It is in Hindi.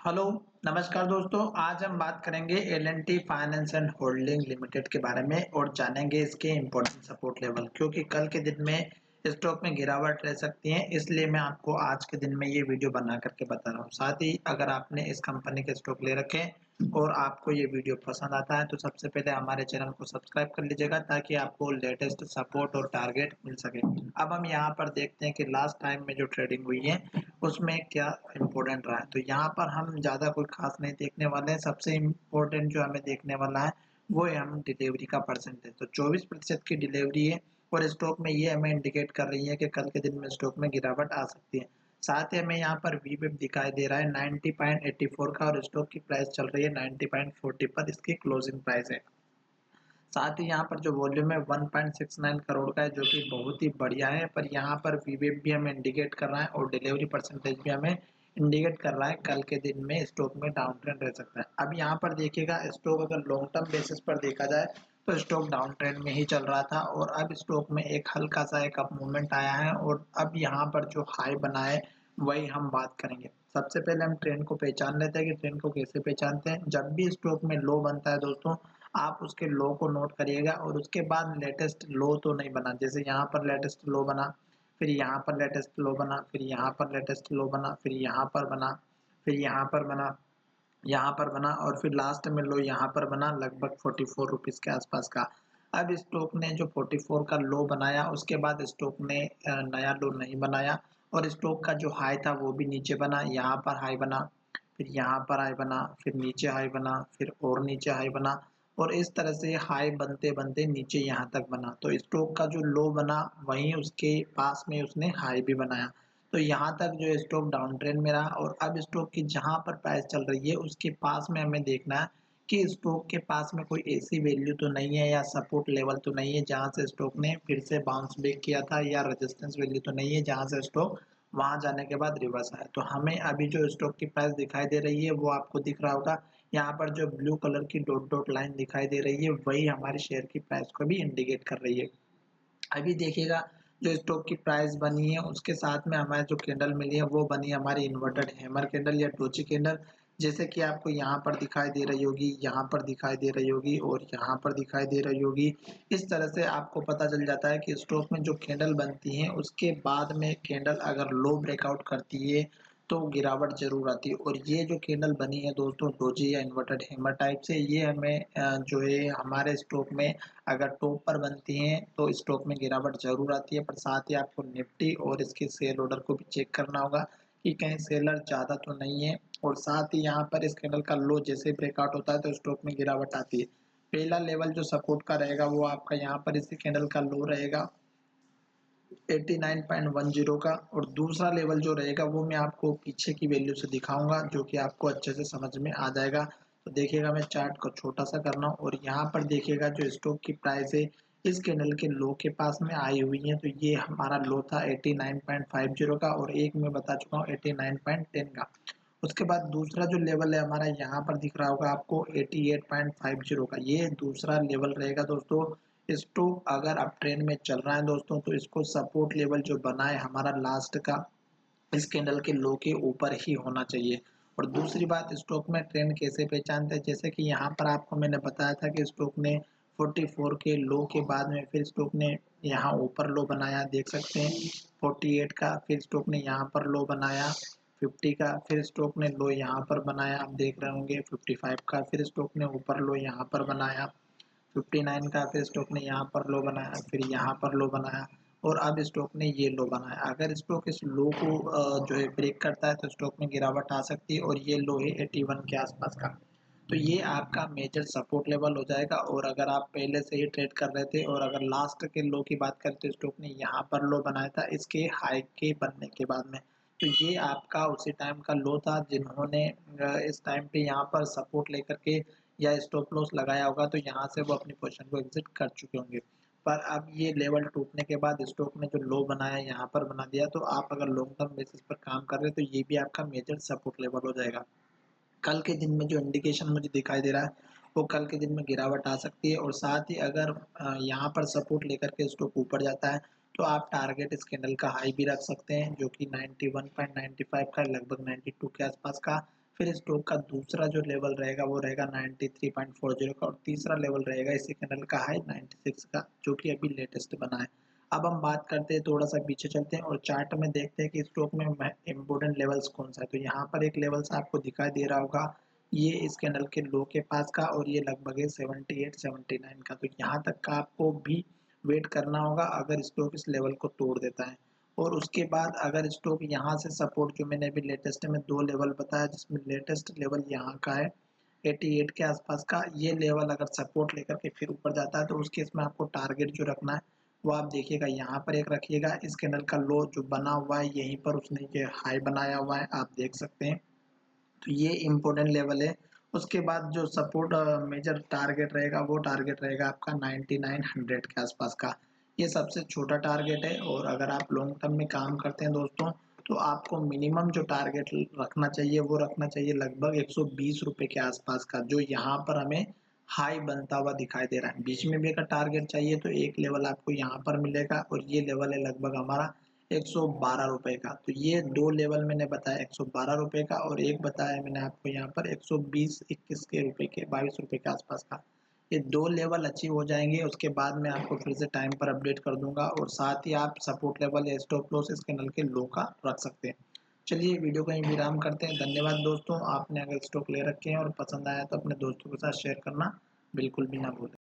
हेलो, नमस्कार दोस्तों। आज हम बात करेंगे L&T finance and holding limited के बारे में और जानेंगे इसके इम्पोर्टेंट सपोर्ट लेवल, क्योंकि कल के दिन में स्टॉक में गिरावट रह सकती है। इसलिए मैं आपको आज के दिन में ये वीडियो बना करके बता रहा हूँ। साथ ही अगर आपने इस कंपनी के स्टॉक ले रखे हैं और आपको ये वीडियो पसंद आता है तो सबसे पहले हमारे चैनल को सब्सक्राइब कर लीजिएगा, ताकि आपको लेटेस्ट सपोर्ट और टारगेट मिल सके। अब हम यहाँ पर देखते हैं कि लास्ट टाइम में जो ट्रेडिंग हुई है उसमें क्या इम्पोर्टेंट रहा है। तो यहाँ पर हम ज़्यादा कोई खास नहीं देखने वाले हैं। सबसे इम्पोर्टेंट जो हमें देखने वाला है वो है हम डिलीवरी का परसेंटेज। तो 24% की डिलीवरी है और स्टॉक में ये हमें इंडिकेट कर रही है कि कल के दिन में स्टॉक में गिरावट आ सकती है। साथ ही हमें यहाँ पर वीवेप दिखाई दे रहा है 90.84 का, और स्टॉक की प्राइस चल रही है 90.40 पर, इसकी क्लोजिंग प्राइस है। साथ ही यहाँ पर जो वॉल्यूम है 1.69 करोड़ का है, जो कि बहुत ही बढ़िया है। पर यहाँ पर वीवेप भी हमें इंडिकेट कर रहा है और डिलीवरी परसेंटेज भी हमें इंडिकेट कर रहा है कल के दिन में स्टॉक में डाउन ट्रेंड रह सकता है। अब यहाँ पर देखिएगा, स्टॉक अगर लॉन्ग टर्म बेसिस पर देखा जाए तो स्टॉक डाउन ट्रेंड में ही चल रहा था, और अब स्टॉक में एक हल्का सा एक अप मूवमेंट आया है और अब यहाँ पर जो हाई बना है वही हम बात करेंगे। सबसे पहले हम ट्रेंड को पहचान लेते हैं कि ट्रेंड को कैसे पहचानते हैं। जब भी स्टॉक में लो बनता है दोस्तों, आप उसके लो को नोट करिएगा और उसके बाद लेटेस्ट लो तो नहीं बना। जैसे यहाँ पर लेटेस्ट लो बना, फिर यहाँ पर लेटेस्ट लो बना, फिर यहाँ पर लेटेस्ट लो बना, फिर यहाँ पर बना, फिर यहाँ पर बना, यहाँ पर बना, और फिर लास्ट में लो यहाँ पर बना, लगभग 44 रुपीज़ के आसपास का। अब स्टॉक ने जो 44 का लो बनाया, उसके बाद स्टॉक ने नया लो नहीं बनाया, और स्टॉक का जो हाई था वो भी नीचे बना। यहाँ पर हाई बना, फिर यहाँ पर हाई बना, फिर नीचे हाई बना, फिर और नीचे हाई बना, और इस तरह से हाई बनते बनते नीचे यहाँ तक बना। तो स्टॉक का जो लो बना वहीं उसके पास में उसने हाई भी बनाया। तो यहाँ तक जो स्टॉक डाउन ट्रेंड में रहा, और अब स्टॉक की जहाँ पर प्राइस चल रही है उसके पास में हमें देखना है कि स्टॉक के पास में कोई ऐसी वैल्यू तो नहीं है या सपोर्ट लेवल तो नहीं है जहाँ से स्टॉक ने फिर से बाउंस बैक किया था, या रेजिस्टेंस वैल्यू तो नहीं है जहाँ से स्टॉक वहां जाने के बाद रिवर्स आया। तो हमें अभी जो स्टॉक की प्राइस दिखाई दे रही है वो आपको दिख रहा होगा। यहाँ पर जो ब्लू कलर की डॉट डॉट लाइन दिखाई दे रही है वही हमारे शेयर की प्राइस को भी इंडिकेट कर रही है। अभी देखिएगा, जो स्टॉक की प्राइस बनी है उसके साथ में हमारे जो कैंडल मिली है वो बनी है हमारी इन्वर्टेड हैमर कैंडल या डोजी कैंडल। जैसे कि आपको यहाँ पर दिखाई दे रही होगी, यहाँ पर दिखाई दे रही होगी और यहाँ पर दिखाई दे रही होगी। इस तरह से आपको पता चल जाता है कि स्टॉक में जो कैंडल बनती है उसके बाद में कैंडल अगर लो ब्रेकआउट करती है तो गिरावट जरूर आती है। और ये जो कैंडल बनी है दोस्तों डोजी या इन्वर्टेड हैमर टाइप से, ये हमें जो है हमारे स्टॉक में अगर टॉप पर बनती हैं तो स्टॉक में गिरावट जरूर आती है। पर साथ ही आपको निफ्टी और इसके सेल ऑर्डर को भी चेक करना होगा कि कहीं सेलर ज़्यादा तो नहीं है। और साथ ही यहाँ पर इस कैंडल का लो जैसे ब्रेकआउट होता है तो स्टॉक में गिरावट आती है। पहला लेवल जो सपोर्ट का रहेगा वो आपका यहाँ पर इसी कैंडल का लो रहेगा 89.10 का, और दूसरा लेवल जो रहेगा वो मैं आपको पीछे की वैल्यू से दिखाऊंगा, जो कि आपको अच्छे से समझ में आ जाएगा। तो देखिएगा, मैं चार्ट को छोटा सा कर रहा हूँ और यहाँ पर देखिएगा जो स्टॉक की प्राइस है इस कैंडल के लो के पास में आई हुई है। तो ये हमारा लो था 89.50 का, और एक मैं बता चुका हूँ 89.10 का। उसके बाद दूसरा जो लेवल है हमारा यहाँ पर दिख रहा होगा आपको 88.50 का, ये दूसरा लेवल रहेगा दोस्तों। स्टॉक अगर अप ट्रेंड में चल रहा है दोस्तों तो इसको सपोर्ट लेवल जो बना है हमारा लास्ट का इस कैंडल के लो के ऊपर ही होना चाहिए। और दूसरी बात, स्टॉक में ट्रेंड कैसे पहचानते हैं, जैसे कि यहाँ पर आपको मैंने बताया था कि स्टॉक ने 44 के लो के बाद में फिर स्टॉक ने यहाँ ऊपर लो बनाया, देख सकते हैं 48 का, फिर स्टॉक ने यहाँ पर लो बनाया 50 का, फिर स्टॉक ने लो यहाँ पर बनाया, आप देख रहे होंगे 55 का, फिर स्टॉक ने ऊपर लो यहाँ पर बनाया 59 का, फिर स्टॉक ने यहाँ पर लो बनाया, फिर यहाँ पर लो बनाया, और अब स्टॉक ने ये लो बनाया। अगर स्टॉक इस लो को जो है ब्रेक करता है तो स्टॉक में गिरावट आ सकती है, और ये लो है 81 के आसपास का। तो ये आपका मेजर सपोर्ट लेवल हो जाएगा। और अगर आप पहले से ही ट्रेड कर रहे थे और अगर लास्ट के लो की बात करें तो स्टॉक ने यहाँ पर लो बनाया था इसके हाई के बनने के बाद में, तो ये आपका उसी टाइम का लो था। जिन्होंने इस टाइम पे यहाँ पर सपोर्ट लेकर के या स्टॉप लॉस लगाया होगा तो यहाँ से वो अपनी पोजीशन को एग्जिट कर चुके होंगे। पर अब ये लेवल टूटने के बाद स्टॉक ने जो लो बनाया यहाँ पर बना दिया, तो आप अगर लॉन्ग टर्म बेसिस पर काम कर रहे हैं तो ये भी आपका मेजर सपोर्ट लेवल हो जाएगा। कल के दिन में जो इंडिकेशन मुझे दिखाई दे रहा है वो कल के दिन में गिरावट आ सकती है। और साथ ही अगर यहाँ पर सपोर्ट लेकर के स्टॉक ऊपर जाता है तो आप टारगेट इस कैंडल का हाई भी रख सकते हैं, जो कि 91.95 का, लगभग 92 के आसपास का। फिर स्टॉक का दूसरा जो लेवल रहेगा वो रहेगा 93.40 का और तीसरा लेवल रहेगा इसी कैंडल का हाई 96 का, जो कि अभी लेटेस्ट बना है। अब हम बात करते हैं, थोड़ा सा पीछे चलते हैं और चार्ट में देखते हैं कि स्टॉक में इम्पोर्टेंट लेवल्स कौन सा है। तो यहाँ पर एक लेवल्स आपको दिखाई दे रहा होगा, ये इस कैंडल के लो के पास का और ये लगभग है 78-79 का। तो यहाँ तक का आपको भी वेट करना होगा अगर स्टॉक इस लेवल को तोड़ देता है। और उसके बाद अगर स्टॉक यहाँ से सपोर्ट, जो मैंने अभी लेटेस्ट में 2 लेवल बताया जिसमें लेटेस्ट लेवल यहाँ का है 88 के आसपास का, ये लेवल अगर सपोर्ट लेकर के फिर ऊपर जाता है तो उस केस में आपको टारगेट जो रखना है वो आप देखिएगा यहाँ पर एक रखिएगा। इस कैंडल का लो जो बना हुआ है यहीं पर उसने ये हाई बनाया हुआ है, आप देख सकते हैं। तो ये इम्पोर्टेंट लेवल है। उसके बाद जो सपोर्ट मेजर टारगेट रहेगा वो टारगेट रहेगा आपका 9900 के आसपास का। ये सबसे छोटा टारगेट है और अगर आप लॉन्ग टर्म में काम करते हैं दोस्तों तो आपको मिनिमम जो टारगेट रखना चाहिए वो रखना चाहिए लगभग 120 रुपए के आसपास का, जो यहाँ पर हमें हाई बनता हुआ दिखाई दे रहा है। बीच में भी अगर टारगेट चाहिए तो एक लेवल आपको यहाँ पर मिलेगा और ये लेवल है लगभग हमारा 112 रुपए का। तो ये 2 लेवल मैंने बताया 112 रुपए का और एक बताया मैंने आपको यहाँ पर 120-21 के रुपए के 22 रुपए के आसपास का। ये 2 लेवल अचीव हो जाएंगे, उसके बाद मैं आपको फिर से टाइम पर अपडेट कर दूंगा और साथ ही आप सपोर्ट लेवल या स्टॉप लॉस इस कैंडल के लो का रख सकते हैं। चलिए वीडियो का यहीं विराम करते हैं। धन्यवाद दोस्तों, आपने अगर स्टॉक ले रखे हैं और पसंद आया तो अपने दोस्तों के साथ शेयर करना बिल्कुल भी ना भूलें।